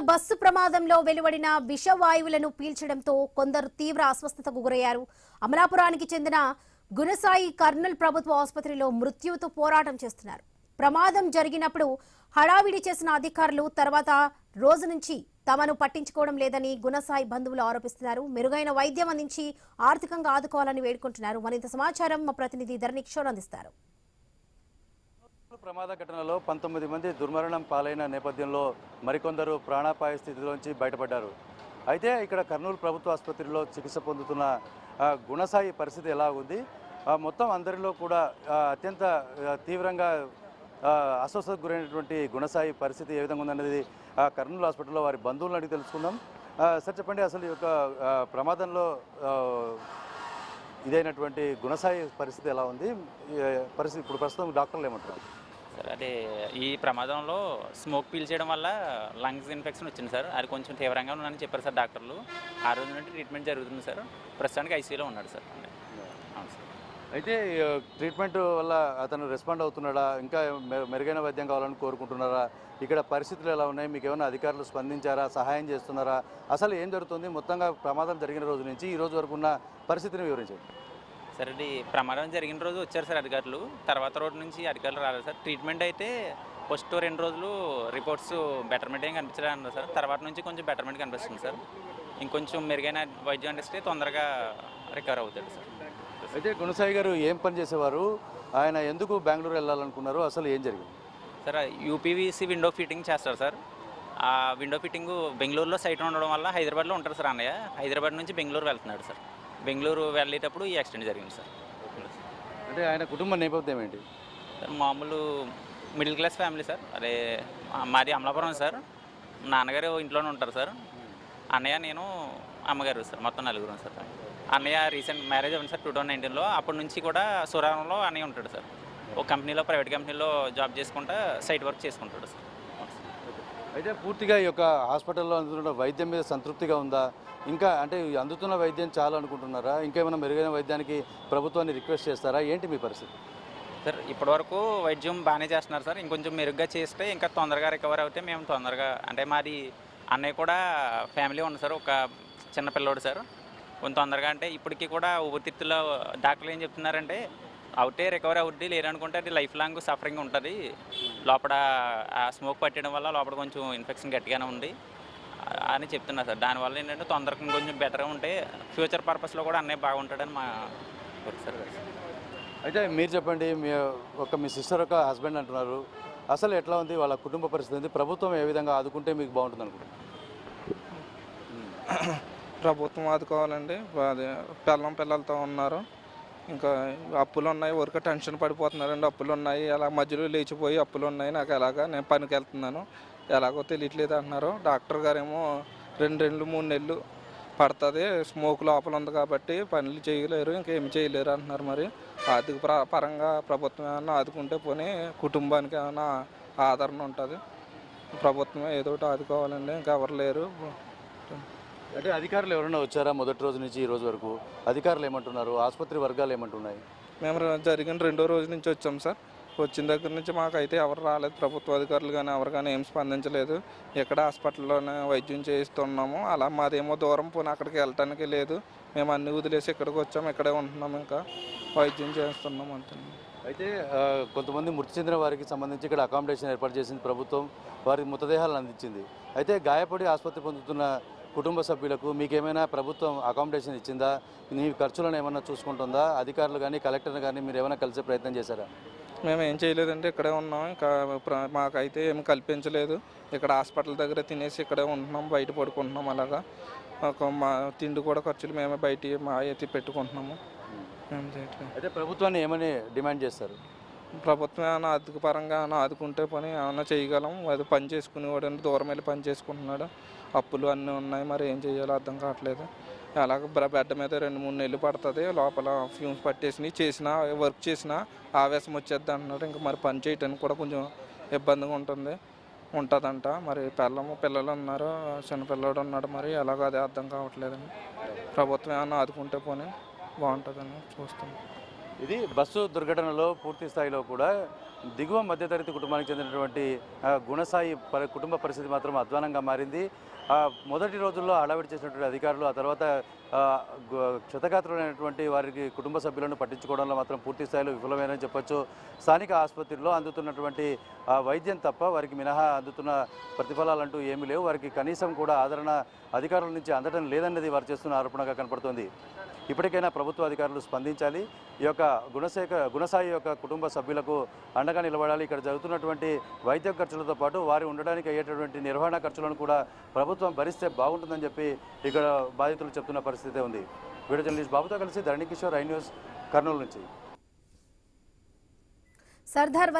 Bus ప్రమాదంలో వెలువడిన విషవాయువులను పీల్చడంతో కొందరు తీవ్ర అస్వస్థతకు గురయ్యారు. అమలాపురానికి చెందిన గుణసాయి కర్నూల్ ప్రభుత్వ ఆసుపత్రిలో మృత్యువుతో పోరాటం చేస్తున్నారు. ప్రమాదం జరిగినప్పుడు హడావిడి చేసిన అధికారులు తర్వాత రోజు నుంచి తమను పట్టించుకోవడం లేదని గుణసాయి బంధువులు ఆరోపిస్తున్నారు. మెరుగైన వైద్యం అందించి ఆర్థికంగా ఆదుకోవాలని వేడుకుంటున్నారు. మరింత సమాచారం మా ప్రతినిధి ధరణి కిషోర్ అందిస్తారు. ప్రమాద ఘటనలో 19 మంది దుర్మరణం పాలైన నేపథ్యంలో మరికొందరు ప్రాణాపాయ స్థితిలోంచి బయటపడ్డారు. అయితే ఇక్కడ కర్నూలు ప్రభుత్వ ఆసుపత్రిలో చికిత్స పొందుతున్న గుణసాయి పరిస్థితి ఎలా ఉంది, మొత్తం అందరిలో కూడా అత్యంత తీవ్రంగా అస్వస్థతకు గురైనటువంటి గుణసాయి పరిస్థితి ఏ విధంగా ఉందనేది కర్నూలు హాస్పిటల్లో వారి బంధువులను అడిగి తెలుసుకుందాం. సార్ చెప్పండి, అసలు ఈ యొక్క ప్రమాదంలో ఇదైనటువంటి గుణసాయి పరిస్థితి ఎలా ఉంది? పరిస్థితి ఇప్పుడు ప్రస్తుతం డాక్టర్లు ఏమంటున్నారు? సార్ అదే ఈ ప్రమాదంలో స్మోక్ పీల్చేయడం వల్ల లంగ్స్ ఇన్ఫెక్షన్ వచ్చింది సార్. అది కొంచెం తీవ్రంగా ఉందని చెప్పారు సార్ డాక్టర్లు. ఆ రోజు నుండి ట్రీట్మెంట్ జరుగుతుంది సార్. ప్రస్తుతానికి ఐసీయూలో ఉన్నాడు సార్. అవును సార్. అయితే ట్రీట్మెంట్ వల్ల అతను రెస్పాండ్ అవుతున్నాడా? ఇంకా మెరుగైన వైద్యం కావాలని కోరుకుంటున్నారా? ఇక్కడ పరిస్థితులు ఎలా ఉన్నాయి? మీకు ఏమైనా అధికారులు స్పందించారా? సహాయం చేస్తున్నారా? అసలు ఏం జరుగుతుంది? మొత్తంగా ప్రమాదం జరిగిన రోజు నుంచి ఈ రోజు వరకు ఉన్న పరిస్థితిని వివరించండి. సార్ ఇది ప్రమాదం జరిగిన రోజు వచ్చారు సార్ అధికారులు. తర్వాత రోజు నుంచి అధికారులు రాలేదు సార్. ట్రీట్మెంట్ అయితే ఫస్ట్ 2 రోజులు రిపోర్ట్స్ బెటర్మెంట్ ఏం కనిపించలేదు సార్. తర్వాత నుంచి కొంచెం బెటర్మెంట్ కనిపిస్తుంది సార్. ఇంకొంచెం మెరుగైన వైద్యం అందిస్తే తొందరగా రికవర్ అవుతాడు సార్. అయితే గుణసాయి గారు ఏం పని చేసేవారు? ఆయన ఎందుకు బెంగళూరు వెళ్ళాలనుకున్నారు? అసలు ఏం జరిగింది? సార్ యూపీవీసీ విండో ఫిట్టింగ్ చేస్తారు సార్. ఆ విండో ఫిట్టింగ్ బెంగళూరులో సైట్ ఉండడం వల్ల హైదరాబాద్లో ఉంటారు సార్ అన్నయ్య. హైదరాబాద్ నుంచి బెంగళూరు వెళ్తున్నాడు సార్. బెంగళూరు వెళ్ళేటప్పుడు ఈ యాక్సిడెంట్ జరిగింది సార్. అంటే ఆయన కుటుంబ నేపథ్యం ఏంటి సార్? మామూలు మిడిల్ క్లాస్ ఫ్యామిలీ సార్. అదే మాది అమలాపురం సార్. నాన్నగారు ఇంట్లోనే ఉంటారు సార్. అన్నయ్య, నేను, అమ్మగారు సార్. మొత్తం నలుగురు సార్. అన్నయ్య రీసెంట్ మ్యారేజ్ అవ్వండి సార్ 2019లో. అప్పటి నుంచి కూడా సురారంలో అన్నయ్య ఉంటాడు సార్. ఒక కంపెనీలో, ప్రైవేట్ కంపెనీలో జాబ్ చేసుకుంటా సైట్ వర్క్ చేసుకుంటాడు సార్. అయితే పూర్తిగా ఈ యొక్క హాస్పిటల్లో అందుతున్న వైద్యం మీద సంతృప్తిగా ఉందా? ఇంకా అంటే అందుతున్న వైద్యం చాలు అనుకుంటున్నారా? ఇంకేమైనా మెరుగైన వైద్యానికి ప్రభుత్వాన్ని రిక్వెస్ట్ చేస్తారా? ఏంటి మీ పరిస్థితి? సార్ ఇప్పటివరకు వైద్యం బాగానే చేస్తున్నారు సార్. ఇంకొంచెం మెరుగ్గా చేస్తే ఇంకా తొందరగా రికవర్ అవుతే మేము తొందరగా, అంటే మాది అన్నయ్య కూడా ఫ్యామిలీ ఉంది సార్. ఒక చిన్న పిల్లోడు సార్. కొంచెం తొందరగా, అంటే ఇప్పటికీ కూడా ఊపిరితిత్తులో డాక్టర్లు ఏం చెప్తున్నారంటే అవుతే రికవర్ అవుద్ది, లేదనుకుంటే అది లైఫ్ లాంగ్ సఫరింగ్ ఉంటుంది. లోపల స్మోక్ పట్టడం వల్ల లోపల కొంచెం ఇన్ఫెక్షన్ గట్టిగానే ఉంది అని చెప్తున్నారు సార్. దానివల్ల ఏంటంటే తొందరగా కొంచెం బెటర్గా ఉంటే ఫ్యూచర్ పర్పస్లో కూడా అన్నయ్య బాగుంటాడని మా కోరిక సార్. అయితే మీరు చెప్పండి, మీ సిస్టర్ ఒక హస్బెండ్ అంటున్నారు. అసలు ఎట్లా ఉంది వాళ్ళ కుటుంబ పరిస్థితి? ఉంది ప్రభుత్వం ఏ విధంగా ఆదుకుంటే మీకు బాగుంటుంది అనుకుంటున్నారు? ప్రభుత్వం ఆదుకోవాలండి. అదే పిల్లలతో ఉన్నారు. ఇంకా అప్పులు ఉన్నాయి, ఊరికే టెన్షన్ పడిపోతున్నారండి. అప్పులు ఉన్నాయి, అలా మధ్యలో లేచిపోయి అప్పులు ఉన్నాయి, నాకు ఎలాగా నేను పనికి వెళ్తున్నాను, ఎలాగో తెలియట్లేదు అంటున్నారు. డాక్టర్ గారేమో 2-3 నెలలు పడుతుంది, స్మోక్ లోపల ఉంది కాబట్టి పనులు చేయలేరు, ఇంకేమి చేయలేరు అంటున్నారు. మరి ఆర్థిక పరంగా ప్రభుత్వం ఏమైనా ఆదుకుంటే పోనీ కుటుంబానికి ఏమైనా ఆదరణ ఉంటుంది. ప్రభుత్వమే ఏదో ఒకటి ఆదుకోవాలండి, ఇంకెవరు లేరు. అంటే అధికారులు ఎవరైనా వచ్చారా మొదటి రోజు నుంచి ఈ రోజు వరకు? అధికారులు ఏమంటున్నారు? ఆసుపత్రి వర్గాలు ఏమంటున్నాయి? మేము జరిగిన 2వ రోజు నుంచి వచ్చాం సార్. వచ్చిన దగ్గర నుంచి మాకైతే ఎవరు రాలేదు. ప్రభుత్వ అధికారులు కానీ ఎవరు కానీ ఏం స్పందించలేదు. ఇక్కడ హాస్పిటల్లోనే వైద్యం చేయిస్తున్నాము. అలా మాదేమో దూరం, పోనీ అక్కడికి వెళ్ళటానికి లేదు. మేము అన్ని వదిలేసి ఇక్కడికి వచ్చాము, ఇక్కడే ఉంటున్నాము, ఇంకా వైద్యం చేస్తున్నాం అంతే. అయితే కొంతమంది మృతి చెందిన వారికి సంబంధించి ఇక్కడ అకామిడేషన్ ఏర్పాటు చేసింది ప్రభుత్వం, వారికి మృతదేహాలను అందించింది. అయితే గాయపడి ఆసుపత్రి పొందుతున్న కుటుంబ సభ్యులకు మీకేమైనా ప్రభుత్వం అకామిడేషన్ ఇచ్చిందా? మీ ఖర్చులను ఏమైనా చూసుకుంటుందా? అధికారులు కానీ కలెక్టర్ని కానీ మీరు ఏమైనా కలిసే ప్రయత్నం చేశారా? మేము ఏం చేయలేదండి, ఇక్కడే ఉన్నాం. ఇంకా మాకైతే ఏమి కల్పించలేదు. ఇక్కడ హాస్పిటల్ దగ్గర తినేసి ఇక్కడే ఉంటున్నాం, బయట పడుకుంటున్నాం. అలాగా మా తిండి కూడా ఖర్చులు మేమే బయట మా ఎత్తి పెట్టుకుంటున్నాము. అయితే ప్రభుత్వాన్ని ఏమని డిమాండ్ చేస్తారు? ప్రభుత్వం ఏమైనా ఆర్థిక పరంగా ఏమైనా ఆదుకుంటే పని ఏమైనా చేయగలం. అది పని చేసుకునేవాడు దూరం వెళ్ళి పని చేసుకుంటున్నాడు, అప్పులు అన్నీ ఉన్నాయి. మరి ఏం చేయాలో అర్థం కావట్లేదు. అలాగ బెడ్ మీద 2-3 నెలలు పడుతుంది. లోపల ఫ్యూమ్స్ పట్టేసినాయి, చేసినా వర్క్ చేసినా ఆవేశం వచ్చేద్ది అంటున్నారు. ఇంకా మరి పని చేయడానికి కూడా కొంచెం ఇబ్బందిగా ఉంటుందంట. మరి పిల్లలు ఉన్నారు, చిన్నపిల్లడు ఉన్నాడు. మరి ఎలాగో అదే అర్థం కావట్లేదండి. ప్రభుత్వం ఏమైనా ఆదుకుంటే పోనీ బాగుంటుందని చూస్తున్నాం. ఇది బస్సు దుర్ఘటనలో పూర్తి స్థాయిలో కూడా దిగువ మధ్యతరగతి కుటుంబానికి చెందినటువంటి గుణసాయి కుటుంబ పరిస్థితి మాత్రం అధ్వానంగా మారింది. మొదటి రోజుల్లో హడావిడి చేసినటువంటి అధికారులు ఆ తర్వాత క్షతగాత్రులైనటువంటి వారికి కుటుంబ సభ్యులను పట్టించుకోవడంలో మాత్రం పూర్తి స్థాయిలో విఫలమైనని చెప్పొచ్చు. స్థానిక ఆసుపత్రిలో అందుతున్నటువంటి వైద్యం తప్ప వారికి మినహా అందుతున్న ప్రతిఫలాలంటూ ఏమీ లేవు. వారికి కనీసం కూడా ఆదరణ అధికారుల నుంచి అందడం లేదన్నది వారు చేస్తున్న ఆరోపణగా కనపడుతోంది. ఇప్పటికైనా ప్రభుత్వ అధికారులు స్పందించాలి. ఈ యొక్క గుణసాయి యొక్క కుటుంబ సభ్యులకు అండగా నిలబడాలి. ఇక్కడ జరుగుతున్నటువంటి వైద్య ఖర్చులతో పాటు వారు ఉండడానికి అయ్యేటటువంటి నిర్వహణ ఖర్చులను కూడా ప్రభుత్వం భరిస్తే బాగుంటుందని చెప్పి ఇక్కడ బాధితులు చెప్తున్న పరిస్థితి ఉంది. వీడియో జర్నలిస్ట్ బాబుతో కలిసి ధరణి కిషోర్, ఐ న్యూస్, కర్నూలు నుంచి. సర్దార్